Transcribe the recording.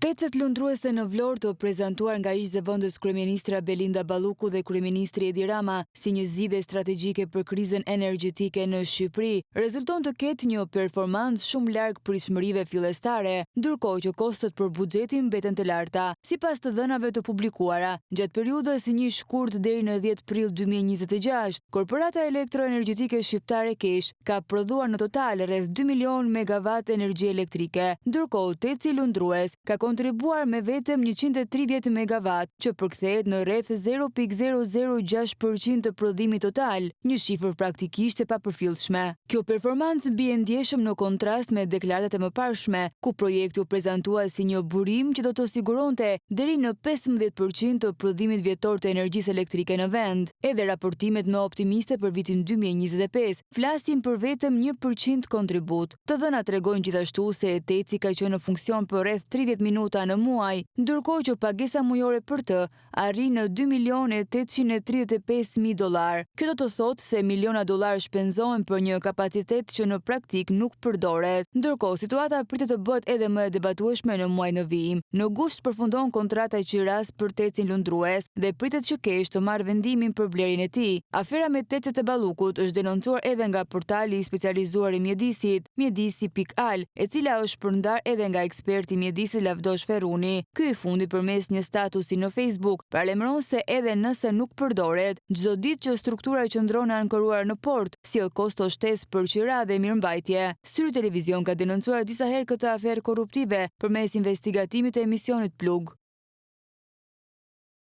Tecet lundruese në Vlorë të prezantuar nga ish-zëvendës kryeministra Belinda Balluku dhe kryeministri Edi Rama si një zgjidhje strategjike për krizën energjetike në Shqipëri, rezulton të ketë një performancë shumë larg pritshmërive fillestare, ndërkohë që kostot për buxhetin mbeten të larta. Sipas të dhënave të publikuara, gjatë periudhës 1 shkurt deri në 10 prill 2026, Korporata Elektroenergjetike Shqiptare KESH ka prodhuar në total rreth 2 milion megawatt energji elektrike, ndërkohë Teci lundrues ka kontribuar me vetëm 130 megawatt, që përkthehet në rreth 0.006% të prodhimit total, një shifër praktikisht e papërfillshme. Kjo performancë bie ndjeshëm në kontrast me deklaratat e mëparshme, ku projekti u prezantua si një burim që do të siguronte deri në 15% të prodhimit vjetor të energjisë elektrike në vend. Edhe raportimet më optimiste për vitin 2025 flasin për vetëm 1% kontribut. Të dhënat tregojnë gjithashtu se Teci ka qenë në funksion për rreth 30 minuta në muaj, ndërkohë që pagesa mujore për të arrin në $2.835.000. Kjo do të thotë se miliona dollar shpenzohen për një kapacitet që në praktik nuk përdoret. Ndërkohë, situata pritet të bëhet edhe më e debatueshme në muaj në vijim. Në gusht përfundon kontrata qiras për Tecin lundrues dhe pritet që KESH të marrë vendimin për blerjen e tij. Afera me Tecet e Ballukut është denoncuar edhe nga portali i specializuar i mjedisit, mjedisi.al, e cila është përndar edhe nga eksperti mjedisi Lavdosh Ferruni. Ky i fundit përmes një statusi në Facebook paralajmëron se edhe nëse nuk përdoret, çdo ditë që struktura qëndron e ankoruar në port, sjell kosto shtesë për qira dhe mirëmbajtje. Syri Televizion ka denoncuar disa herë këtë aferë korruptive përmes investigatimit të emisionit Plug.